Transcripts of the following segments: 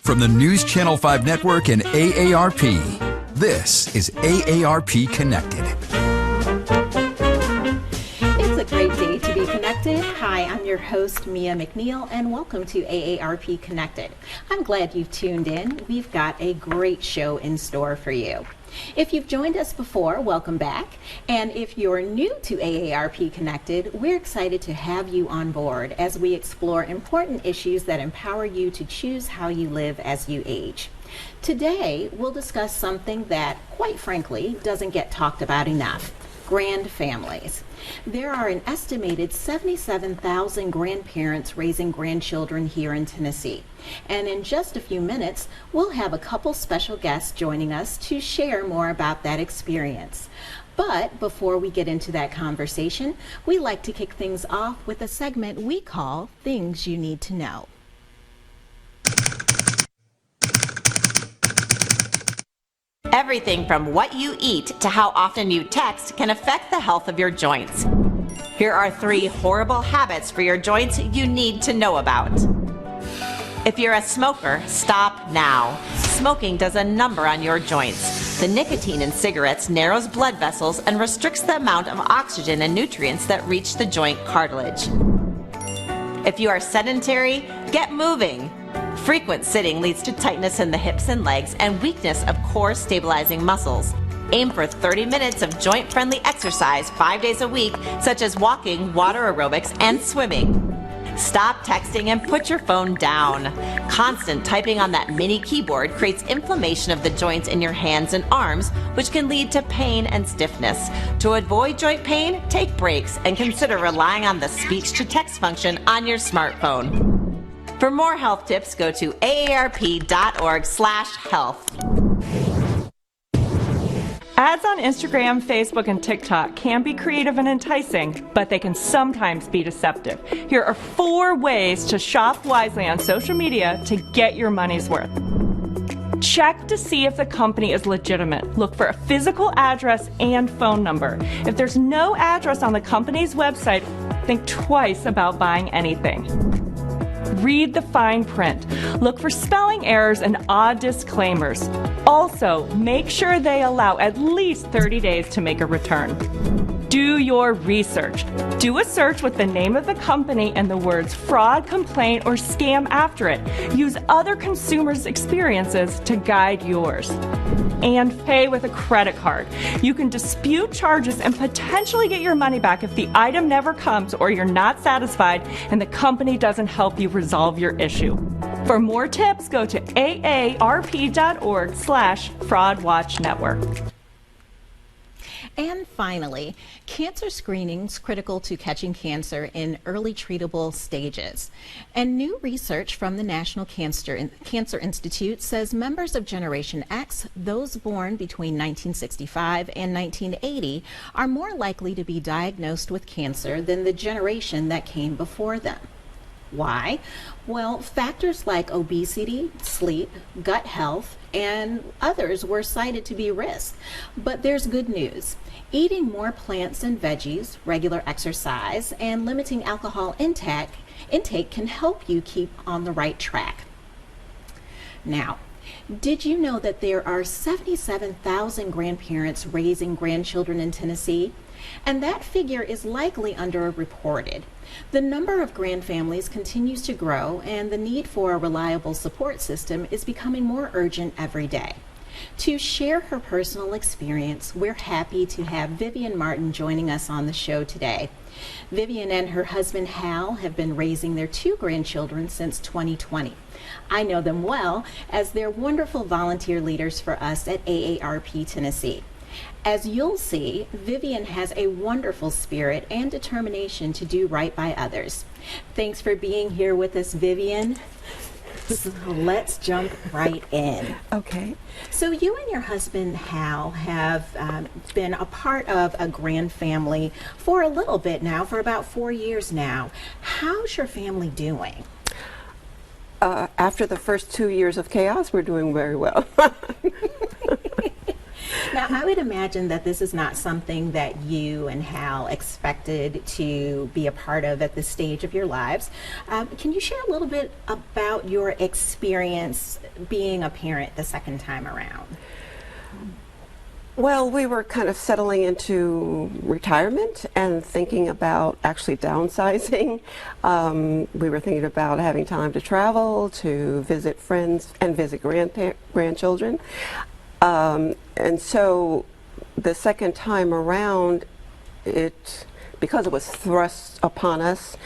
From the News Channel 5 Network and AARP, this is AARP Connected. It's a great day to be connected. Hi, I'm your host, Mia McNeil, and welcome to AARP Connected. I'm glad you've tuned in. We've got a great show in store for you. If you've joined us before, welcome back. And if you're new to AARP Connected, we're excited to have you on board as we explore important issues that empower you to choose how you live as you age. Today, we'll discuss something that, quite frankly, doesn't get talked about enough: GrandFamilies. There are an estimated 77,000 grandparents raising grandchildren here in Tennessee. And in just a few minutes, we'll have a couple special guests joining us to share more about that experience. But before we get into that conversation, we like to kick things off with a segment we call Things You Need to Know. Everything from what you eat to how often you text can affect the health of your joints. Here are 3 horrible habits for your joints you need to know about. If you're a smoker, stop now. Smoking does a number on your joints. The nicotine in cigarettes narrows blood vessels and restricts the amount of oxygen and nutrients that reach the joint cartilage. If you are sedentary, get moving. Frequent sitting leads to tightness in the hips and legs and weakness of core stabilizing muscles. Aim for 30 minutes of joint-friendly exercise 5 days a week, such as walking, water aerobics, and swimming. Stop texting and put your phone down. Constant typing on that mini keyboard creates inflammation of the joints in your hands and arms, which can lead to pain and stiffness. To avoid joint pain, take breaks and consider relying on the speech-to-text function on your smartphone. For more health tips, go to aarp.org/health. Ads on Instagram, Facebook, and TikTok can be creative and enticing, but they can sometimes be deceptive. Here are 4 ways to shop wisely on social media to get your money's worth. Check to see if the company is legitimate. Look for a physical address and phone number. If there's no address on the company's website, think twice about buying anything. Read the fine print. Look for spelling errors and odd disclaimers. Also, make sure they allow at least 30 days to make a return. Do your research. Do a search with the name of the company and the words fraud, complaint, or scam after it. Use other consumers' experiences to guide yours. And pay with a credit card. You can dispute charges and potentially get your money back if the item never comes or you're not satisfied and the company doesn't help you resolve your issue. For more tips, go to aarp.org/fraudwatchnetwork. And finally, cancer screenings critical to catching cancer in early treatable stages. And new research from the National Cancer Institute says members of Generation X, those born between 1965 and 1980, are more likely to be diagnosed with cancer than the generation that came before them. Why? Well, factors like obesity, sleep, gut health, and others were cited to be risks. But there's good news. Eating more plants and veggies, regular exercise, and limiting alcohol intake can help you keep on the right track. Now, did you know that there are 77,000 grandparents raising grandchildren in Tennessee? And that figure is likely underreported. The number of grandfamilies continues to grow, and the need for a reliable support system is becoming more urgent every day. To share her personal experience, we're happy to have Vivian Martin joining us on the show today. Vivian and her husband Hal have been raising their 2 grandchildren since 2020. I know them well as they're wonderful volunteer leaders for us at AARP Tennessee. As you'll see, Vivian has a wonderful spirit and determination to do right by others. Thanks for being here with us, Vivian. So let's jump right in. Okay. So you and your husband Hal have been a part of a GrandFamily for a little bit now, for about 4 years now. How's your family doing? After the first 2 years of chaos, we're doing very well. Now, I would imagine that this is not something that you and Hal expected to be a part of at this stage of your lives. Can you share a little bit about your experience being a parent the second time around? Well, we were kind of settling into retirement and thinking about actually downsizing. We were thinking about having time to travel, to visit friends, and visit grandchildren. And so the second time around, because it was thrust upon us,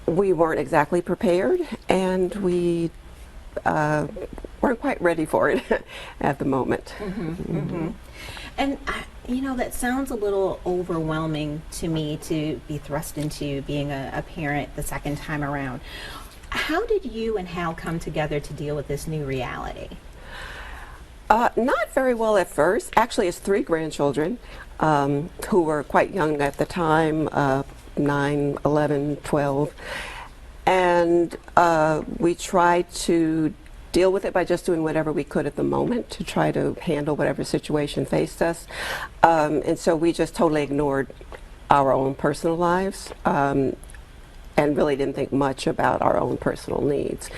we weren't exactly prepared, and we weren't quite ready for it at the moment. And you know, that sounds a little overwhelming to me, to be thrust into being a parent the second time around. How did you and Hal come together to deal with this new reality? Not very well at first. Actually, it's 3 grandchildren who were quite young at the time, 9, 11, 12. And we tried to deal with it by just doing whatever we could at the moment to try to handle whatever situation faced us. And so we just totally ignored our own personal lives and really didn't think much about our own personal needs.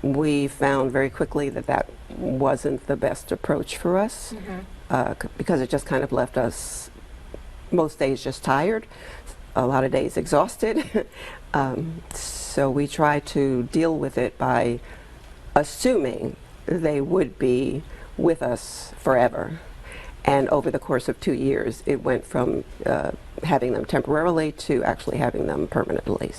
We found very quickly that that wasn't the best approach for us because it just kind of left us most days just tired, a lot of days exhausted. So we tried to deal with it by assuming they would be with us forever. And over the course of 2 years, it went from having them temporarily to actually having them permanently.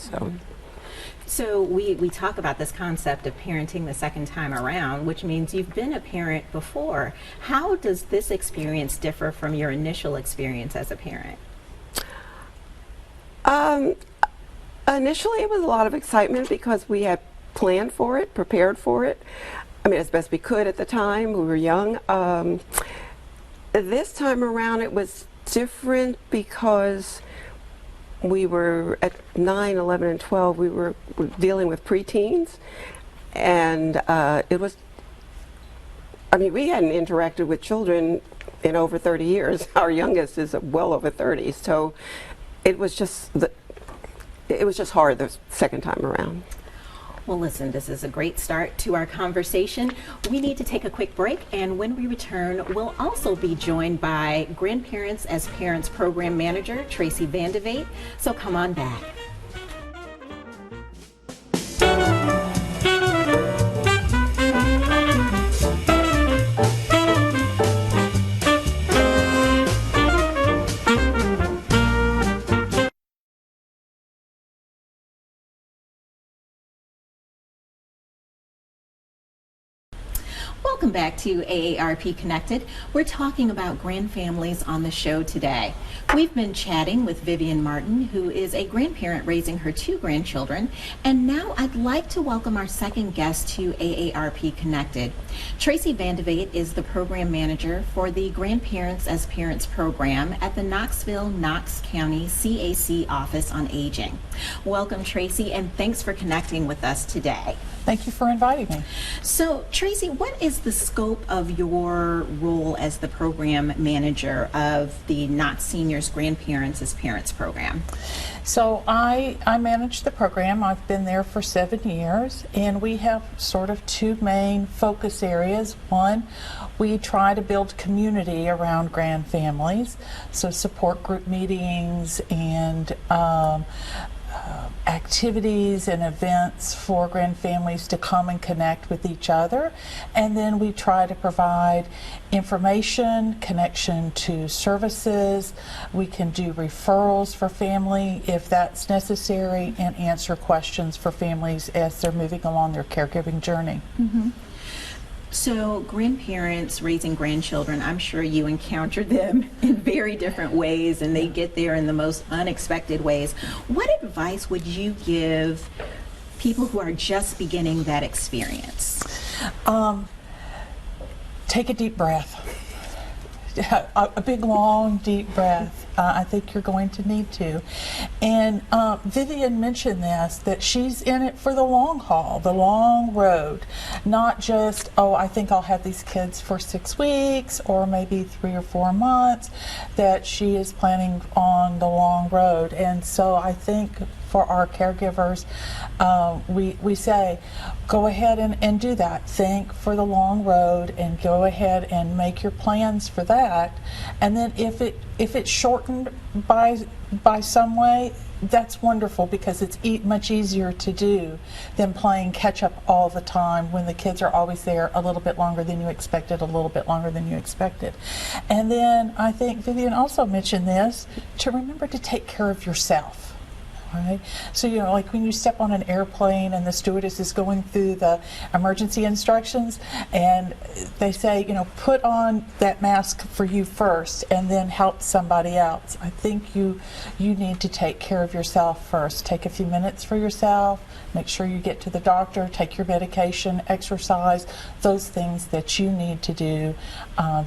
So we talk about this concept of parenting the second time around, which means you've been a parent before. How does this experience differ from your initial experience as a parent? Initially, it was a lot of excitement because we had planned for it, prepared for it. I mean, as best we could at the time. We were young. This time around, it was different because we were at 9, 11, and 12. We were dealing with preteens, and it was. I mean, we hadn't interacted with children in over 30 years. Our youngest is well over 30, so it was just hard the second time around. Well, listen, this is a great start to our conversation. We need to take a quick break, and when we return, we'll also be joined by Grandparents as Parents Program Manager, Tracy Van de Vate. So come on back. Welcome back to AARP Connected. We're talking about grandfamilies on the show today. We've been chatting with Vivian Martin, who is a grandparent raising her 2 grandchildren, and now I'd like to welcome our second guest to AARP Connected. Tracy Van de Vate is the program manager for the Grandparents as Parents program at the Knox County CAC Office on Aging. Welcome, Tracy, and thanks for connecting with us today. Thank you for inviting me. So, Tracy, what is the scope of your role as the program manager of the Knox Seniors Grandparents as Parents program? So I manage the program. I've been there for 7 years, and we have sort of 2 main focus areas. One, we try to build community around grandfamilies, so support group meetings and activities and events for grandfamilies to come and connect with each other. And then we try to provide information, connection to services. We can do referrals for family if that's necessary, and answer questions for families as they're moving along their caregiving journey. Mm-hmm. So grandparents raising grandchildren, I'm sure you encounter them in very different ways, and they get there in the most unexpected ways. What advice would you give people who are just beginning that experience? Take a deep breath. a big, long, deep breath. I think you're going to need to. And Vivian mentioned this, that she's in it for the long haul, the long road, not just, oh, I think I'll have these kids for 6 weeks or maybe 3 or 4 months, that she is planning on the long road. And so I think for our caregivers, we say, go ahead and do that. Think for the long road and go ahead and make your plans for that. And then if it's shortened by some way, that's wonderful, because it's much easier to do than playing catch up all the time when the kids are always there a little bit longer than you expected, a little bit longer than you expected. And then I think Vivian also mentioned this, to remember to take care of yourself. Right? So, you know, like when you step on an airplane and the stewardess is going through the emergency instructions and they say, you know, put on that mask for you first and then help somebody else. I think you need to take care of yourself first. Take a few minutes for yourself, make sure you get to the doctor, take your medication, exercise, those things that you need to do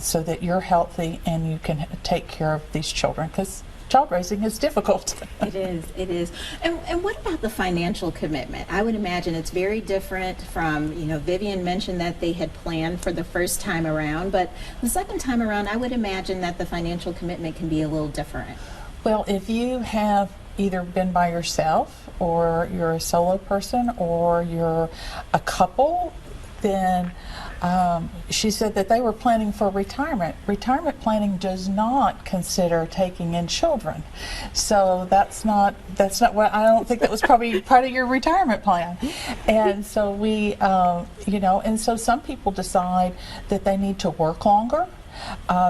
so that you're healthy and you can take care of these children, because child raising is difficult. It is. And what about the financial commitment? I would imagine it's very different from, you know, Vivian mentioned that they had planned for the first time around, but the second time around, I would imagine that the financial commitment can be a little different. Well, if you have either been by yourself or you're a solo person or you're a couple, then she said that they were planning for retirement. Retirement planning does not consider taking in children, so that's not what, I don't think that was probably part of your retirement plan. And so we, you know, and so some people decide that they need to work longer.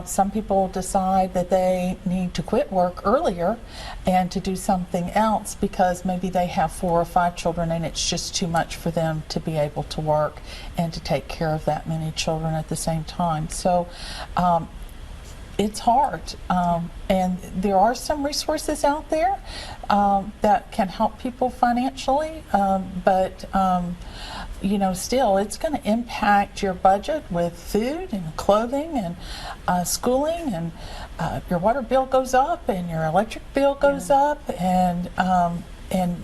Some people decide that they need to quit work earlier and to do something else because maybe they have 4 or 5 children and it's just too much for them to be able to work and to take care of that many children at the same time. So it's hard, and there are some resources out there that can help people financially, but you know, still it's going to impact your budget with food and clothing and schooling, and your water bill goes up and your electric bill goes up, and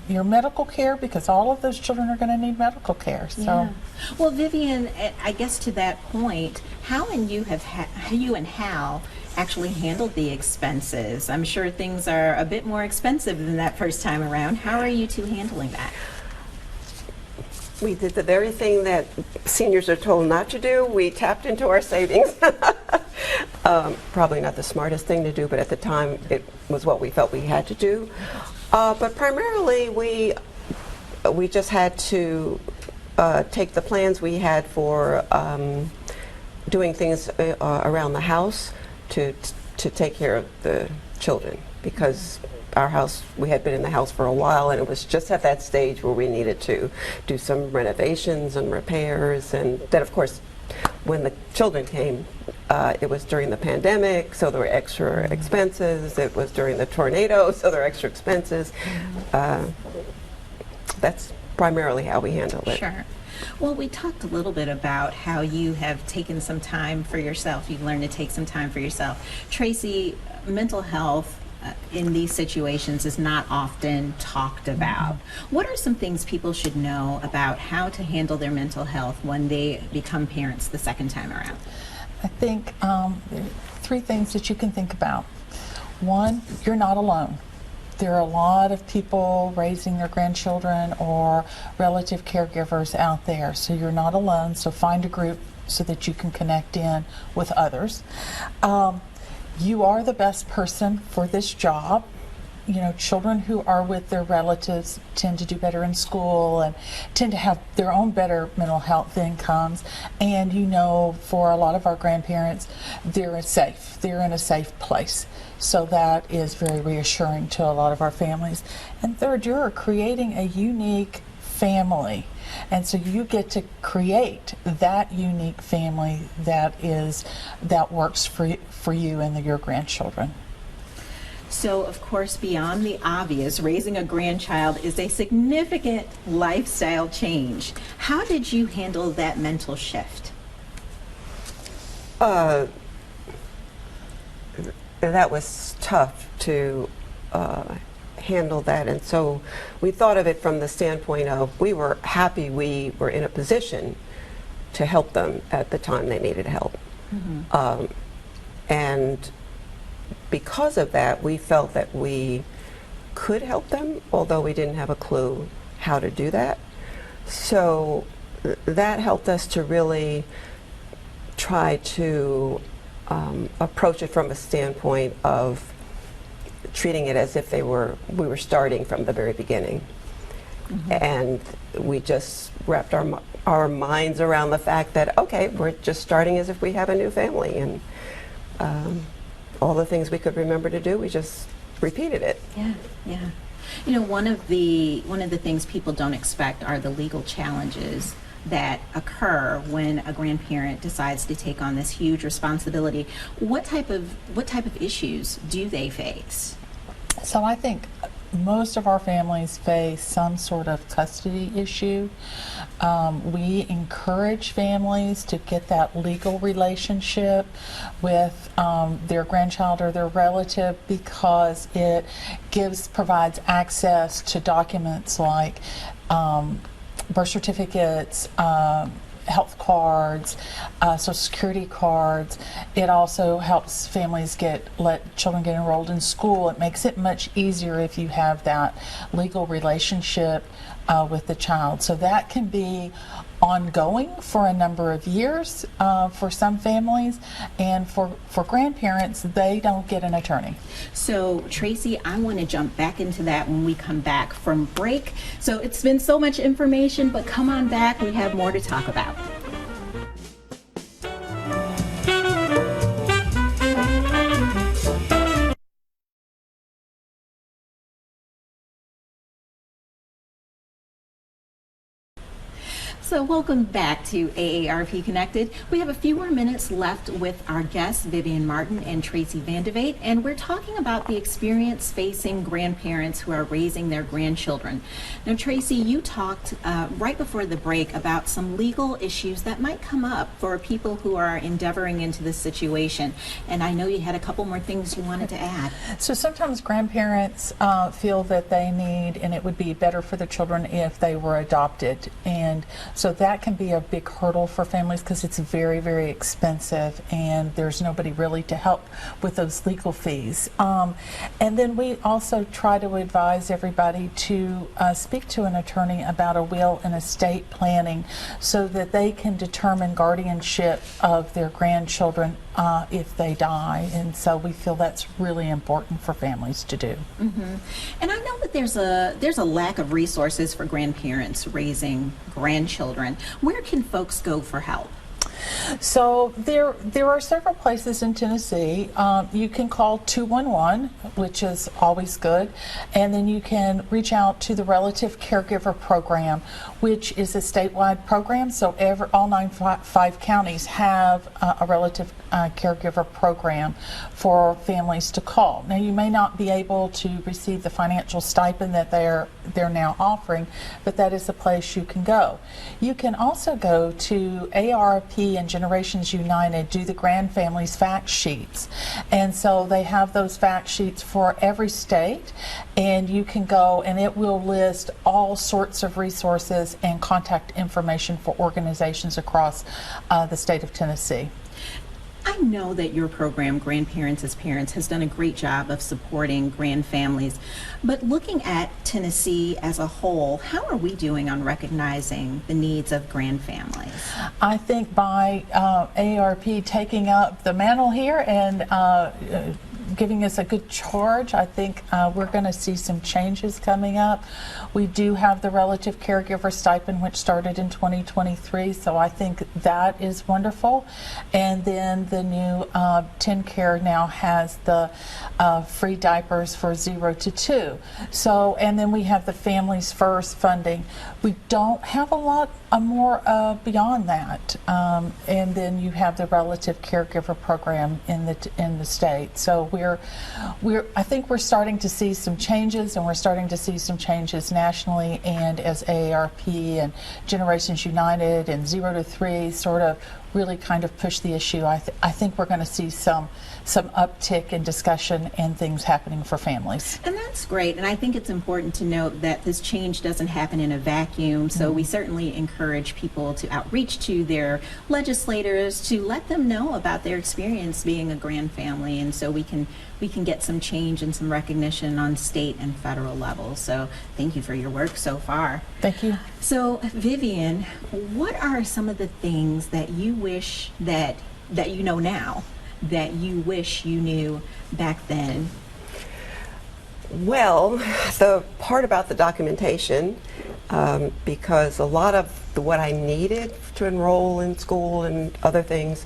your medical care, because all of those children are going to need medical care. So, yeah. Well, Vivian, I guess to that point, how and you and Hal actually handled the expenses? I'm sure things are a bit more expensive than that first time around. How are you two handling that? We did the very thing that seniors are told not to do. We tapped into our savings. Probably not the smartest thing to do, but at the time it was what we felt we had to do. But primarily we just had to take the plans we had for doing things around the house to take care of the children, because our house, we had been in the house for a while and it was just at that stage where we needed to do some renovations and repairs. And then of course when the children came, it was during the pandemic, so there were extra expenses. It was during the tornado, so there were extra expenses. That's primarily how we handle it. Sure. Well, we talked a little bit about how you have taken some time for yourself. You've learned to take some time for yourself. Tracy, mental health in these situations is not often talked about. What are some things people should know about how to handle their mental health when they become parents the second time around? I think there are 3 things that you can think about. 1, you're not alone. There are a lot of people raising their grandchildren or relative caregivers out there, so you're not alone. So find a group so that you can connect in with others. You are the best person for this job. You know, children who are with their relatives tend to do better in school and tend to have their own better mental health incomes. And you know, for a lot of our grandparents, they're safe. They're in a safe place. So that is very reassuring to a lot of our families. And third, you're creating a unique family. And so you get to create that unique family that works for you and your grandchildren. So, of course, beyond the obvious, raising a grandchild is a significant lifestyle change. How did you handle that mental shift? that was tough to handle that. And so we thought of it from the standpoint of we were happy we were in a position to help them at the time they needed help. And because of that, we felt that we could help them, although we didn't have a clue how to do that. So that helped us to really try to approach it from a standpoint of treating it as if we were starting from the very beginning. And we just wrapped our minds around the fact that, okay, we're just starting as if we have a new family, and all the things we could remember to do, we just repeated it. Yeah, yeah. You know, one of the things people don't expect are the legal challenges that occur when a grandparent decides to take on this huge responsibility. What type of issues do they face? So I think most of our families face some sort of custody issue. We encourage families to get that legal relationship with their grandchild or their relative, because it provides access to documents like birth certificates, health cards, Social Security cards. It also helps families let children get enrolled in school. It makes it much easier if you have that legal relationship with the child. So that can be ongoing for a number of years for some families, and for grandparents, they don't get an attorney. So Tracy, I want to jump back into that when we come back from break. So it's been so much information, but come on back, we have more to talk about. So welcome back to AARP Connected. We have a few more minutes left with our guests, Vivian Martin and Tracy Van de Vate, and we're talking about the experience facing grandparents who are raising their grandchildren. Now, Tracy, you talked right before the break about some legal issues that might come up for people who are endeavoring into this situation, and I know you had a couple more things you wanted to add. So sometimes grandparents feel that they need, and it would be better for the children if they were adopted, and so that can be a big hurdle for families because it's very, very expensive, and there's nobody really to help with those legal fees. And then we also try to advise everybody to speak to an attorney about a will and estate planning so that they can determine guardianship of their grandchildren if they die. And so we feel that's really important for families to do. And I know that there's a lack of resources for grandparents raising grandchildren. Where can folks go for help? So there are several places in Tennessee. You can call 211, which is always good, and then you can reach out to the Relative Caregiver Program, which is a statewide program. So all 95 counties have a Relative Caregiver Program for families to call. Now, you may not be able to receive the financial stipend that they're now offering, but that is a place you can go. You can also go to AARP and Generations United do the GrandFamilies fact sheets, and so they have those fact sheets for every state, and you can go and it will list all sorts of resources and contact information for organizations across the state of Tennessee. I know that your program, Grandparents as Parents, has done a great job of supporting grandfamilies, but looking at Tennessee as a whole, how are we doing on recognizing the needs of grandfamilies? I think by AARP taking up the mantle here and giving us a good charge, I think we're going to see some changes coming up. We do have the Relative Caregiver Stipend, which started in 2023, so I think that is wonderful. And then the new TennCare now has the free diapers for 0 to 2. So, and then we have the Families First funding. We don't have a lot more beyond that. And then you have the Relative Caregiver Program in the state. So I think we're starting to see some changes, and we're starting to see some changes nationally, and as AARP and Generations United and 0 to 3 sort of really kind of push the issue, I think we're going to see some uptick in discussion and things happening for families. And that's great. And I think it's important to note that this change doesn't happen in a vacuum. So we certainly encourage people to outreach to their legislators to let them know about their experience being a grand family. And so we can get some change and some recognition on state and federal levels. So thank you for your work so far. Thank you. So Vivian, what are some of the things that you wish that you know now that you wish you knew back then? Well, the part about the documentation, because a lot of what I needed to enroll in school and other things,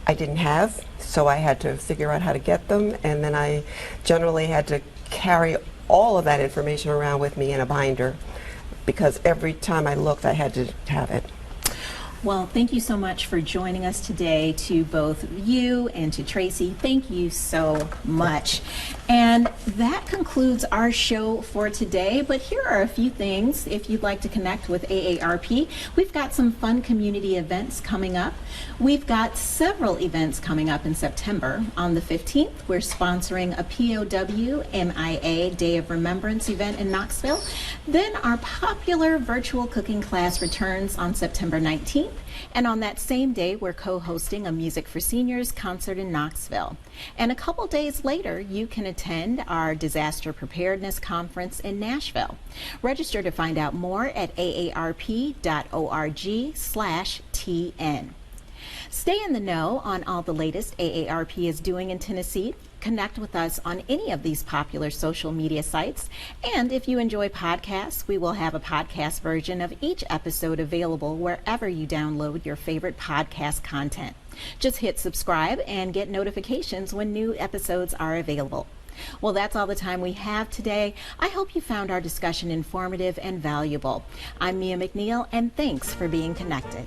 I didn't have, so I had to figure out how to get them, and then I generally had to carry all of that information around with me in a binder, because every time I looked, I had to have it. Well, thank you so much for joining us today, to both you and to Tracy. Thank you so much. And that concludes our show for today. But here are a few things if you'd like to connect with AARP. We've got some fun community events coming up. We've got several events coming up in September. On the 15th, we're sponsoring a POW MIA Day of Remembrance event in Knoxville. Then our popular virtual cooking class returns on September 19th. And on that same day, we're co-hosting a Music for Seniors concert in Knoxville. And a couple days later, you can attend our Disaster Preparedness Conference in Nashville. Register to find out more at aarp.org/TN. Stay in the know on all the latest AARP is doing in Tennessee. Connect with us on any of these popular social media sites. And if you enjoy podcasts, we will have a podcast version of each episode available wherever you download your favorite podcast content. Just hit subscribe and get notifications when new episodes are available. Well, that's all the time we have today. I hope you found our discussion informative and valuable. I'm Mia McNeil, and thanks for being connected.